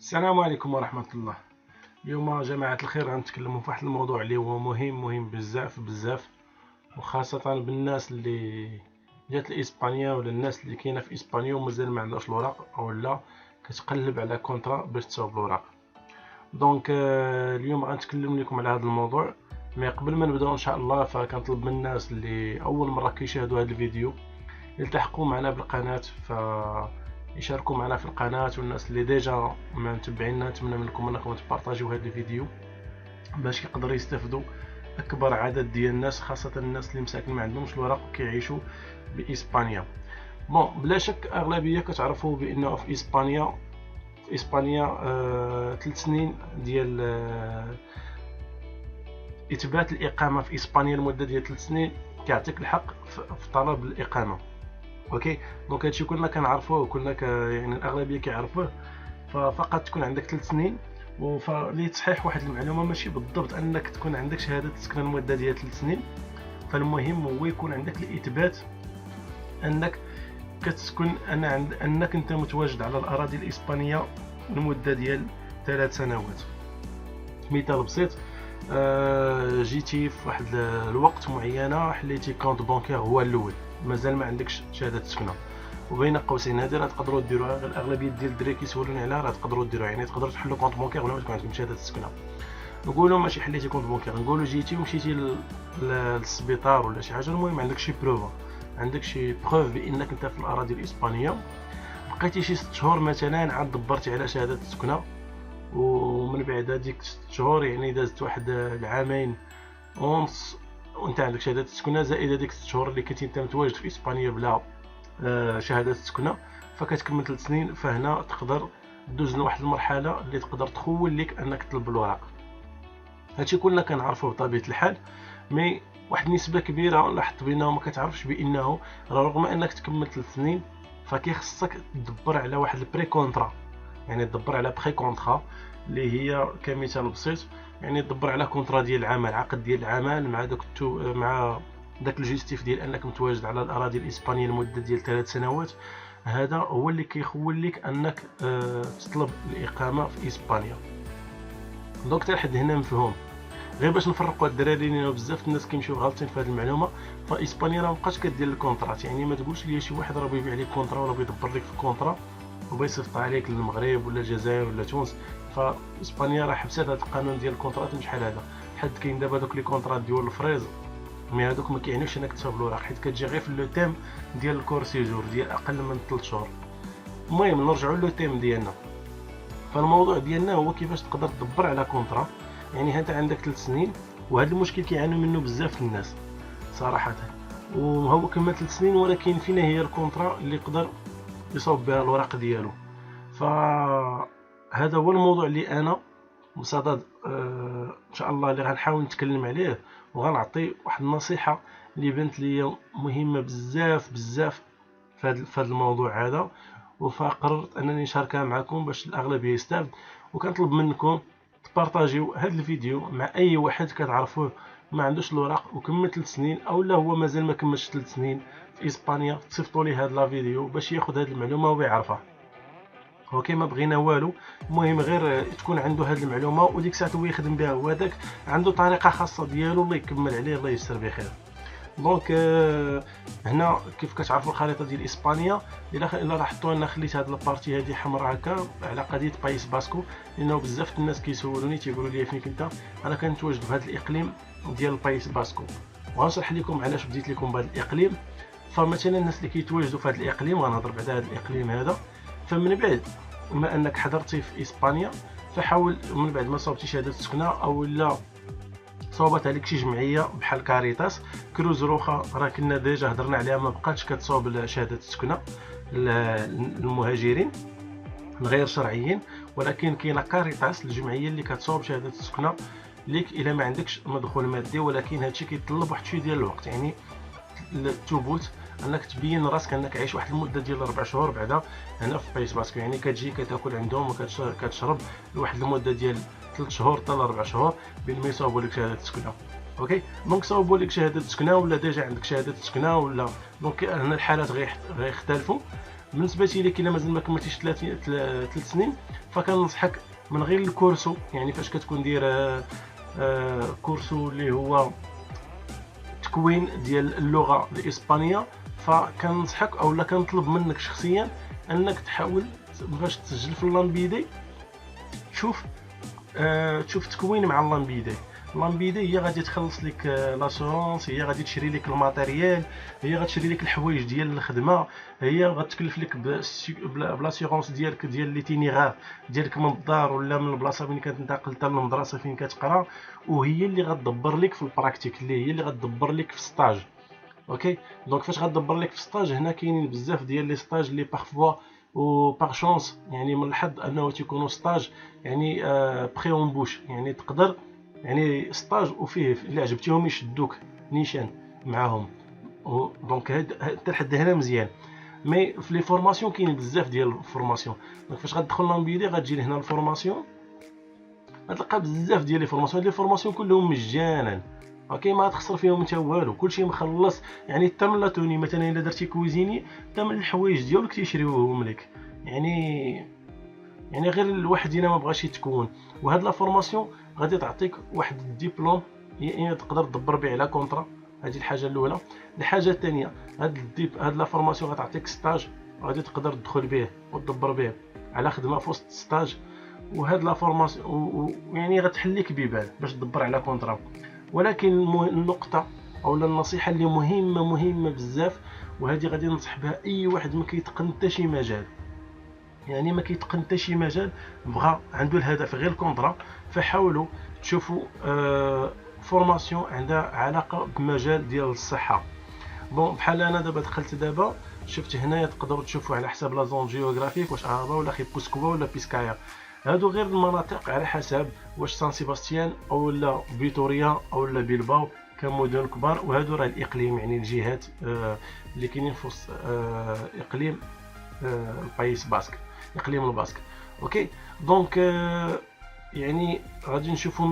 السلام عليكم ورحمة الله. اليوم جماعة الخير غنتكلموا في واحد الموضوع اللي هو مهم بزاف بزاف، وخاصة بالناس اللي جات لإسبانيا ولا الناس اللي كاينة في إسبانيا ومازال ما عندهاش الوراق ولا كتقلب على كونطرا باش تصاوب الوراق. دونك اليوم غنتكلم لكم على هذا الموضوع. مي قبل ما نبداو ان شاء الله فكنطلب من الناس اللي اول مره كيشاهدوا هذا الفيديو يلتحقوا معنا بالقناه، يشاركوا معنا في القناه، والناس اللي ديجا متبعينا نتمنى منكم انكم تبارطاجيو هذا الفيديو باش يقدروا يستافدوا اكبر عدد ديال الناس، خاصه الناس اللي مساكن ما عندهمش الوراق وكيعيشوا باسبانيا. بون بلا شك اغلبيه كتعرفوا بانه في اسبانيا 3 سنين ديال اثبات الاقامه في اسبانيا لمده ديال 3 سنين كيعطيك الحق في طلب الاقامه. اوكي، دونك هادشي كلنا كنعرفوه وكلنا يعني الاغلبيه كيعرفوه، ففقط تكون عندك 3 سنين. وفلي تصحيح واحد المعلومه، ماشي بالضبط انك تكون عندك شهاده تسكن لمده ديال 3 سنين، فالمهم هو يكون عندك الاثبات انك كتسكن انك انت متواجد على الاراضي الاسبانيه لمده ديال 3 سنوات. مثال بسيط، جيتي في واحد الوقت معينه حليتي كونط بانكير هو الاول، مازال ما عندكش شهاده سكنه، وبين قوسين هذه راه تقدروا ديروها، الاغلبيه ديال الدراري كيسولوني عليها، راه تقدروا ديروها، يعني تقدروا تحلوا كونط بانكير ولا ما تكون عندكم شهاده سكنه. نقولوا ماشي حليتي كونط بانكير، نقولوا جيتي ومشيتي للسبيطار ولا شي حاجه، المهم عندك شي بروفا، عندك شي بروف بانك انت في الاراضي الاسبانيه، بقيتي شي 6 شهور مثلا عاد دبرتي على شهاده السكنه، ومن بعد هذيك 6 شهور يعني دازت واحد العامين ونص وانت عندك شهاده السكنه، زائد هذيك 6 شهور اللي كنتي انت متواجد في اسبانيا بلا شهاده السكنه، فكتكمل 3 سنين. فهنا تقدر دوز لواحد المرحله اللي تقدر تخول لك انك تطلب الوراق. هادشي كلنا كنعرفوه بطبيعه الحال، مي واحد النسبه كبيره لاحظت بانه ما كتعرفش بانه رغم انك تكمل 3 سنين فكيخصك تدبر على واحد البري كونطرا، يعني تدبر على بري كونطرا اللي هي كمثال بسيط، يعني تدبر على كونطرا ديال العمل، عقد ديال العمل مع مع داك الجيستيف ديال انك متواجد على الاراضي الاسبانيه لمده ديال 3 سنوات. هذا هو اللي كيخول لك انك تطلب الاقامه في اسبانيا. دونك حتى لحد هنا مفهوم. غير باش نفرقوا الدراري لان بزاف الناس كيمشيو غالطين في هذه المعلومه، فاسبانيا راه مابقاش كدير الكونطرات، يعني ما تقولش لي شي واحد راه بيبيع لك كونطرا ولا بيدبر لك في كونطرا وبيصيفط عليك للمغرب ولا الجزائر ولا تونس. فاسبانيا راه حبسات هذا القانون ديال الكونطرات من شحال هذا، حد كاين دابا دوك لي كونطرات ديال الفريز، مي هذوك ما كيعنيوش انك تصاوب الوراق، حيت كتجي غير في لو تيم ديال الكورسيجور ديال اقل من 3 شهور. المهم نرجعوا لو تيم ديالنا. فالموضوع ديالنا هو كيفاش تقدر تدبر على كونطرا. يعني انت عندك 3 سنين، وهذا المشكل كيعانوا منه بزاف الناس صراحه، وهو كمل 3 سنين ولكن فينا هي الكونطرا اللي يقدر يصاوب بها الوراق ديالو. فهذا هو الموضوع اللي انا بصدد ان شاء الله اللي غنحاول نتكلم عليه، وغنعطي واحد النصيحه اللي بنت لي مهمه بزاف بزاف في هذا الموضوع هذا، وفقررت انني نشاركها معكم باش الاغلبيه يستافد. وكنطلب منكم تبارطاجيو هذا الفيديو مع اي واحد كتعرفوه ما عندوش الوراق وكمل 3 سنين، او لا هو مازال ما كملش 3 سنين في اسبانيا، تصيفطوا لي هذا الفيديو باش ياخذ هذه المعلومه ويعرفها. اوكي، ما بغينا والو، المهم غير تكون عنده هذه المعلومه وديك الساعه هو يخدم بها، هو هذاك عنده طريقه خاصه ديالو الله يكمل عليه الله يسر بخير. دونك هنا كيف كتعرفوا الخريطه ديال اسبانيا، الا لاحظتوا انا خليت هذه البارتي هذه حمراء هكا على قضيه بايس باسكو، لانه بزاف الناس كيسولوني تيقولوا لي فين كنت، انا كنتواجد في هذا الاقليم ديال بايس باسكو، وغنشرح لكم علاش بديت لكم بهذا الاقليم. فمثلا الناس اللي كيتواجدوا في هذا الاقليم، غنهضر بعد هذا الاقليم هذا، فمن بعد بما انك حضرتي في اسبانيا فحاول من بعد ما صوبتي شهاده السكنه او لا صوبت عليك شي جمعيه بحال كاريتاس كروز روخا، راه كنا ديجا هضرنا عليها، ما بقاتش كتصوب شهاده السكنه للمهاجرين الغير شرعيين، ولكن كاينه كاريتاس الجمعيه اللي كتصوب شهاده السكنه ليك الا ما عندكش مدخول مادي. ولكن هادشي كيطلب واحد شويه ديال الوقت، يعني الثبوت انك تبين راسك انك عايش واحد المده ديال 4 شهور بعدا هنا في بايس باسكو، يعني كتجي كتاكل عندهم وكتشرب لواحد المده ديال 3 شهور حتى ل 4 شهور بين ما يصاوبوا لك شهاده السكنه. اوكي، دونك صاوبوا لك شهاده السكنه ولا ديجا عندك شهاده السكنه ولا، دونك هنا الحالات غيختلفوا. بالنسبه ليك الا مازال ما كملتيش 3 سنين فكننصحك من غير الكورسو، يعني فاش كتكون داير كورسو اللي هو تكوين ديال اللغه الاسبانيه، فكننصحك اولا كنطلب منك شخصيا انك تحاول باش تسجل في اللامبيدي تشوف تكوين مع اللامبيدي. اللامبيدي هي غادي تخلص لك لاسورونس، هي غادي تشري لك الماتيريال، هي غتشري لك الحوايج ديال الخدمه، هي غتكلف لك بلاسيغونس ديالك ديال ليتينيغار ديالك من الدار ولا من البلاصه فين كتنتقل حتى للمدرسه فين كتقرا، وهي اللي غتدبر لك في البراكتيك، اللي هي اللي غتدبر لك في ستاج. اوكي دونك فاش غتدبر لك في ستاج هنا كاينين بزاف ديال لي ستاج اللي بارفوا و باغ شونس يعني من الحظ انه تيكونوا ستاج يعني بري اونبوش، يعني تقدر يعني ستاج وفيه الا عجبتيهم يشدوك نيشان معاهم. دونك حتى لحد هنا مزيان. مي في لي فورماسيون كاين بزاف ديال الفورماسيون، دونك فاش غتدخل لامبيدي غتجي لهنا الفورماسيون غتلقى بزاف ديال لي فورماسيون كلهم مجانا. اوكي ما تخسر فيهم حتى والو، كلشي مخلص، يعني حتى من لاتوني مثلا الا درتي كويزيني حتى من الحوايج ديالك تيشريوهم لك، يعني غير الواحد هنا ما بغاش يتكون. وهاد لا فورماسيون غادي تعطيك واحد الدبلوم يعني تقدر تدبر به على كونطرا، هذه الحاجه الاولى. الحاجه الثانيه هاد لا فورماسيون غتعطيك ستاج غادي تقدر تدخل به وتدبر به على خدمه في وسط ستاج. وهاد لا فورماسيون يعني غتحل لك بيبان باش تدبر على كونطرا. ولكن النقطه او النصيحه اللي مهمه بزاف، وهذه غادي ننصح بها اي واحد ما كيتقن حتى شي مجال، يعني ما كيتقن حتى شي مجال بغى عنده الهدف غير الكونطرا، فحاولوا تشوفوا فورماسيون عندها علاقه بمجال ديال الصحه. بون بحال انا دابا دخلت دابا شفت هنايا تقدروا تشوفوا على حساب لا زون جيوغرافيك واش ارابا ولا خيبوسكوا ولا بيسكايا، هادو غير المناطق على حسب واش سان سيباستيان او لا فيتوريا او لا بيلباو كمدن كبار، وهادو راه الاقليم يعني الجهات اللي كاينين في وسط اقليم البايس باسك، اقليم الباسك. اوكي دونك يعني غادي نشوفوا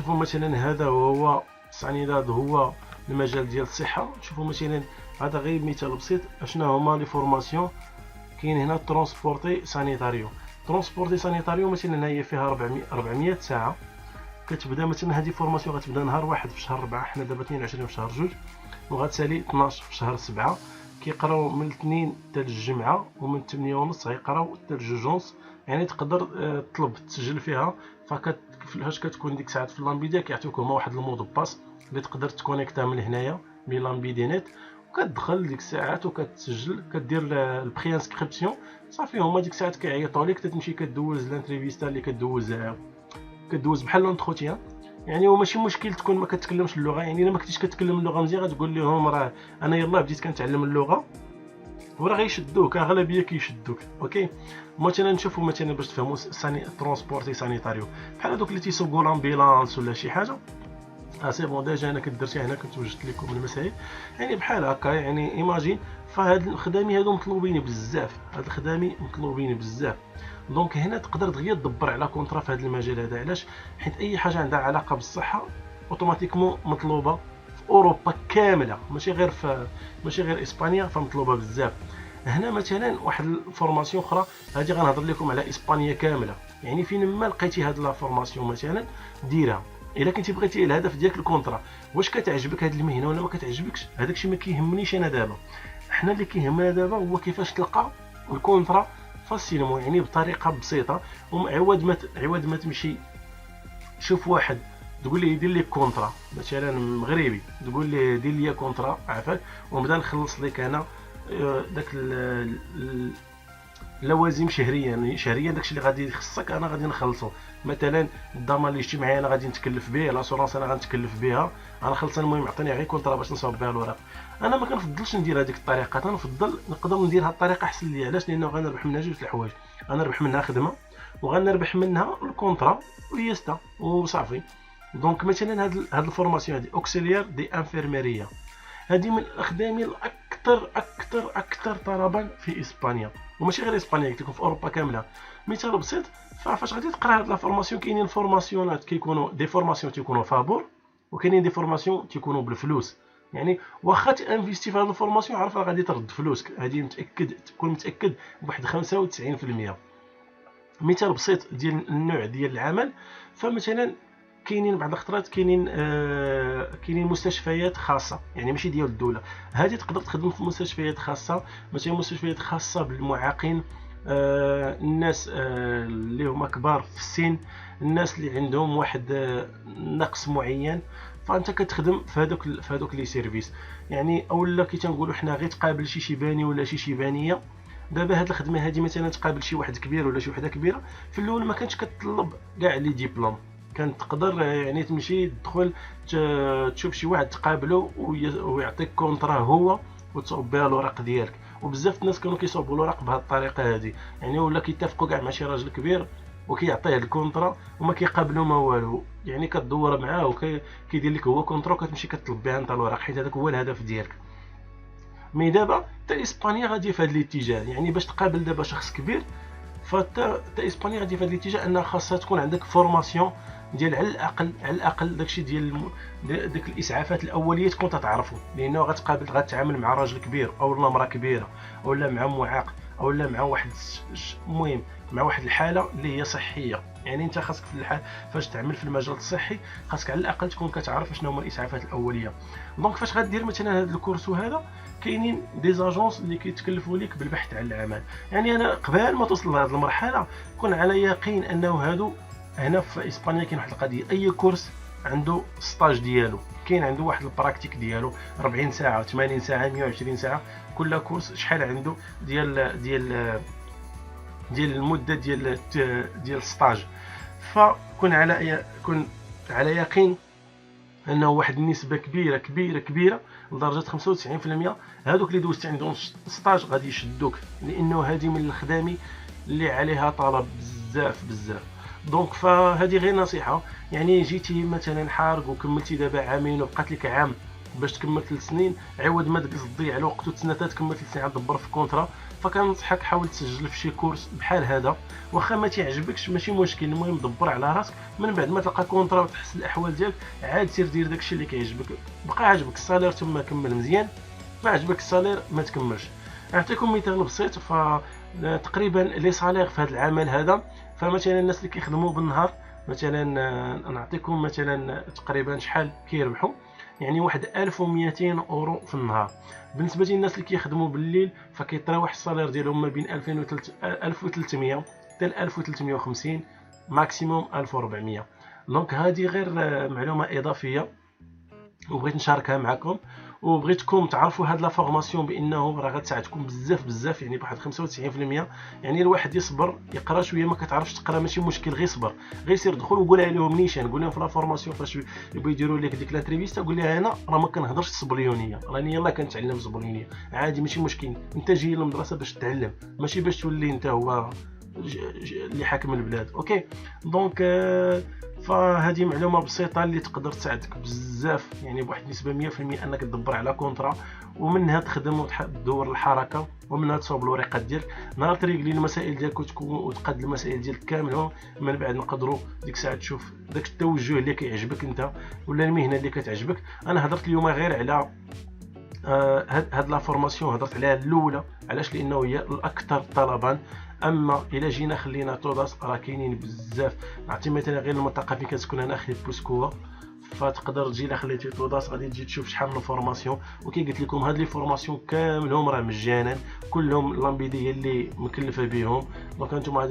مثلا هذا هو سانيداد هو المجال ديال الصحه. نشوفوا مثلا هذا غير مثال بسيط اشنا هما لي فورماسيون. كاين هنا ترونسبورتي سانيتاريو مثلا هي فيها 400 ساعه. كتبدا مثلا هذه فورماسيون غتبدا نهار 1 في شهر 4، حنا دابا 22 في شهر 2 وغتسالي 12 في شهر 7. كيقراو من الاثنين حتى الجمعه ومن 8:30 غيقراو حتى 2:00، يعني تقدر تطلب تسجل فيها. فاش كتكون ديك الساعات في اللامبيديا كيعطيوك هما واحد المود باس اللي تقدر تكونيكتا من هنايا من لامبيدي نت، وكتدخل ديك الساعات وكتسجل كدير البري انسكريبسيون صافي. هما ديك الساعات كيعيطوا لك تمشي كدوز الانتريفيستا اللي كدوز بحال لونتروتيان. يعني وماشي مشكل تكون ما كتكلمش اللغه، يعني الا ما كنتيش كتكلم اللغه مزيان غتقول لهم راه انا يلاه بديت كنتعلم اللغه وراه غيشدوك، اغلبيه كيشدوك. اوكي مثلا نشوفوا مثلا باش تفهموا ترونسبورتي سانيتاريو بحال هذوك اللي تيسوقوا لامبيلانس ولا شي حاجه. سي بون ديجا انا كنت درتها هنا كنت وجدت لكم المسائل يعني بحال هكا. يعني ايماجين فهاد الخدامي هادو مطلوبين بزاف، دونك هنا تقدر دغيا تدبر على كونطرا في هذا المجال هذا. علاش؟ حيت اي حاجه عندها علاقه بالصحه اوتوماتيكمون مطلوبه في اوروبا كامله، ماشي غير اسبانيا، فمطلوبه بزاف. هنا مثلا واحد الفورماسيون اخرى هذه غنهضر لكم على اسبانيا كامله، يعني فين ما لقيتي هاد لا فورماسيون مثلا ديرها. الا كنتي بغيتي الهدف ديالك الكونطرا، واش كتعجبك هاد المهنه ولا ما كتعجبكش، هذاك الشيء ما كيهمنيش انا دابا. حنا اللي كيهمنا دابا هو كيفاش تلقى الكونطرا فاسيلمون، يعني بطريقه بسيطه. عوض ما تمشي شوف واحد تقول لي يدير لك كونطرا مثلا مغربي، تقول لي دير لي كونطرا عافاك ونبدا نخلص لك انا داك لوازم شهريا داكشي اللي غادي يخصك انا غادي نخلصو. مثلا الضمان الاجتماعي انا غادي نتكلف به، لاسورانس انا غنتكلف بها، انا خلص المهم عطيني غير كونطرا باش نصاوب بها الوراق. انا ما كنفضلش ندير هذيك الطريقه، تنفضل نقدر ندير هذه الطريقه احسن ليا. علاش؟ لانه غنربح منها جوج الحوايج، غنربح منها خدمه وغنربح منها الكونطرا ويستا وصافي. دونك مثلا هاد الفورماسيون هادي اوكسيليير دي انفيرميريا، هذه من الاخدام الاكثر طلبا في اسبانيا، وماشي غير اسبانيا تكون في اوروبا كامله. مثال بسيط، فاش غادي تقرا هاد لا فورماسيون كاينين فورماسيونات كيكونوا دي فورماسيون تيكونوا فابور، وكاينين دي فورماسيون تيكونوا بالفلوس. يعني واخا تانفيستي في هذه الفورماسيون عارف راه غادي ترد فلوسك، هذه متاكد، تكون متاكد بواحد 95%. مثال بسيط ديال النوع ديال العمل، فمثلا كاينين بعض الخطرات كاينين مستشفيات خاصه، يعني ماشي ديال الدوله، هذه تقدر تخدم في مستشفيات خاصه، مثلا مستشفيات خاصه بالمعاقين، الناس اللي هما كبار في السن، الناس اللي عندهم واحد نقص معين، فانت كتخدم في هذوك لي سيرفيس. يعني اولا كي تنقولوا حنا غير تقابل شي شيباني ولا شي شيبانيه. دابا هاد الخدمه هادي مثلا تقابل شي واحد كبير ولا شي وحده كبيره، في الاول ما كانتش كتطلب كاع لي ديبلوم، كانت تقدر يعني تمشي تدخل تشوف شي واحد تقابله ويعطيك كونطرا هو وتصوب بها الوراق ديالك. وبزاف الناس كانوا كيصوبوا الوراق بهذه الطريقه هذه، يعني ولا كيتفقوا كاع مع شي راجل كبير وكيعطيه الكونطرا وما كيقابلوا ما والو، يعني كدور معاه وكيدير لك هو كونطرا وكتمشي كتطلب بها انت الوراق، حيت هذاك هو الهدف ديالك. مي دابا حتى اسبانيا غادي في هذا الاتجاه، يعني باش تقابل دابا شخص كبير فتا اسبانيا غادي في هذا الاتجاه انها خاصها تكون عندك فورماسيون ديال على الاقل داكشي ديال ديك الاسعافات الاوليه تكون تتعرفوا، لانه غتعامل مع راجل كبير او امراه كبيره او مع معاق او مع واحد المهم مع واحد الحاله اللي هي صحيه. يعني انت خاصك في الحال فاش تعمل في المجال الصحي خاصك على الاقل تكون كتعرف شنو هما الاسعافات الاوليه. دونك فاش غدير مثلا هذا الكورسو هذا، كاينين دي زاجونس اللي كيتكلفوا لك بالبحث عن العمل. يعني انا قبل ما توصل لهذه المرحله كون على يقين انه هادو هنا في اسبانيا كاين واحد القضيه، اي كورس عنده ستاج ديالو، كاين عنده واحد البراكتيك ديالو 40 ساعه 80 ساعه 120 ساعه، كل كورس شحال عنده ديال المده ديال الستاج. فكون على يقين انه واحد النسبه كبيره كبيره كبيره لدرجه 95% هذوك اللي دوزت عندهم ستاج غادي يشدوك، لانه هذه من الخدامي اللي عليها طلب بزاف. دونك فهذه غير نصيحه، يعني جيتي مثلا حارق وكملتي دابا عامين وبقات لك عام باش تكمل 3 سنين، عوض ما تجلس تضيع الوقت وتسنى تكمل 3 سنين تدبر في كونطرا، فكنصحك حاول تسجل في شي كورس بحال هذا، واخا ما تعجبكش ماشي مشكل، المهم دبر على راسك، من بعد ما تلقى كونطرا وتحسن الاحوال ديالك عاد سير دير داكشي اللي كيعجبك. بقى عجبك الصالير تما كمل مزيان، ما عجبك الصالير ما تكملش. نعطيكم مثال بسيط، فتقريبا لي صالير في هذا العمل هذا، فمثلا الناس اللي كيخدموا بالنهار مثلا نعطيكم مثلا تقريبا شحال كيربحوا، يعني واحد 1200 اورو في النهار. بالنسبه للناس اللي كيخدموا بالليل فكيطراوح الصالير ديالهم ما بين 2300 حتى 1350 ماكسيموم 1400. دونك هذه غير معلومه اضافيه وبغيت نشاركها معكم، وبغيتكم تعرفوا هاد لا فورماسيون بانه راه غتساعدكم بزاف يعني بواحد 95%. يعني الواحد يصبر يقرا شويه، ما كتعرفش تقرا ماشي مشكل، غير صبر، غير سير دخل وقولها لهم نيشان، قول لهم في لا فورماسيون فاش يبغوا يديروا لك ديك لاتريفيستا قول لها انا راه ما كنهضرش الصبليونيه، راني يلاه كنتعلم الصبليونيه عادي ماشي مشكل، انت جاي للمدرسه باش تتعلم ماشي باش تولي انت هو اللي حاكم البلاد. اوكي دونك فهذه معلومه بسيطه اللي تقدر تساعدك بزاف، يعني بواحد النسبه 100% انك تدبر على كونطرا ومنها تخدم وتدور الحركه ومنها تصوب الوريقات ديالك. نهار تريقلي المسائل ديالك وتقاد المسائل ديالك كاملهم، من بعد نقدروا ديك الساعه تشوف داك التوجه اللي كيعجبك انت ولا المهنه اللي كتعجبك. انا هضرت اليوم غير على هاد لا فورماسيون، هضرت عليها الاولى علاش لانه هي الاكثر طلبا. اما الى جينا خلينا توداس راه كاينين بزاف. نعطي مثلا غير المنطقه فين كتكون انا خليت بوسكوا، فتقدر تجي الا خليتي توداس غادي تجي تشوف شحال من فورماسيون. وكي قلت لكم هاد لي فورماسيون كاملهم راه مجانا، كلهم لامبيدي اللي مكلفه بهم. دونك انتم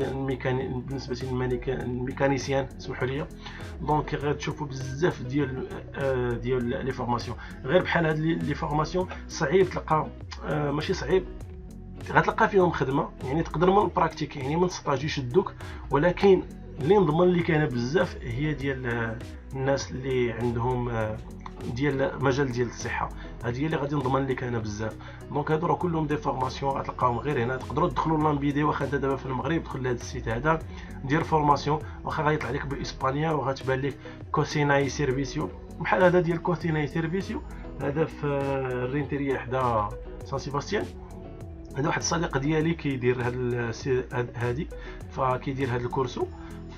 بالنسبه للميكانيسيان اسمحوا لي، دونك غتشوفوا بزاف ديال لي فورماسيون. غير بحال هاد لي فورماسيون صعيب تلقى، ماشي صعيب غتلقى فيهم خدمه، يعني تقدر من البراكتيك يعني من ستاج يشدوك، ولكن اللي نضمن لك انا بزاف هي ديال الناس اللي عندهم ديال مجال ديال الصحه، هذه هي اللي غادي نضمن لك انا بزاف. دونك هادو راه كلهم دي فورماسيون غتلقاهم غير هنا. تقدروا تدخلوا لامبيدي، واخا انت دابا في المغرب دخل لهذا السيت هذا دير فورماسيون، واخا غيطلع لك بالاسبانيا وغتبان لك كوسيناي سيرفيسيو بحال هذا ديال كوسيناي سيرفيسيو، هذا في الرينتيريا حدا سان سيباستيان. هذا واحد الصديق ديالي كيدير هذه فكيدير هذا الكورسو،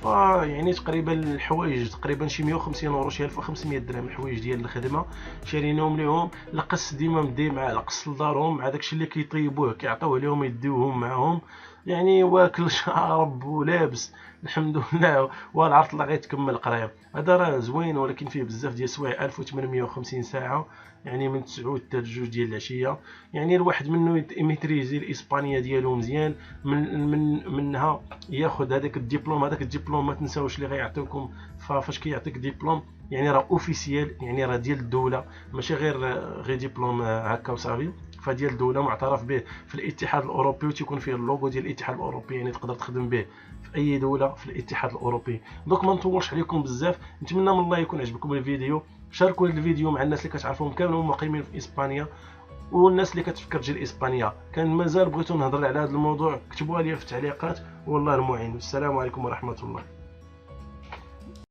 يعني تقريبا الحوايج تقريبا شي 150 اورو، شي 1500 درهم الحوايج ديال الخدمه شارينهم ليهم. القص ديما مدي مع القص لدارهم، مع داكشي اللي كيطيبوه كيعطيوه ليهم يديوهم معاهم، يعني واكل شارب ولابس الحمد لله، والعرض الله غيتكمل قريب. هذا راه زوين، ولكن فيه بزاف ديال السوايع. 1850 ساعه يعني من 9 حتى 2 ديال العشيه، يعني الواحد منه يميتريزي الاسبانيه ديالو مزيان، منها ياخذ هذاك الدبلوم. هذاك الدبلوم ما تنساوش اللي غيعطيوكم فاش كيعطيك دبلوم، يعني راه اوفيسيال، يعني راه ديال الدوله، ماشي غير دبلوم هكا وصافي. فديال الدوله معترف به في الاتحاد الاوروبي، وتيكون فيه اللوغو ديال الاتحاد الاوروبي، يعني تقدر تخدم به في اي دوله في الاتحاد الاوروبي. دونك ما نطولش عليكم بزاف، نتمنى من الله يكون عجبكم الفيديو. شاركوا الفيديو مع الناس اللي كتعرفوهم كاملين مقيمين في اسبانيا، والناس اللي كتفكر تجي لاسبانيا. كان مازال بغيتو نهضر على هذا الموضوع، كتبوها لي في التعليقات، والله المعين. السلام عليكم ورحمه الله.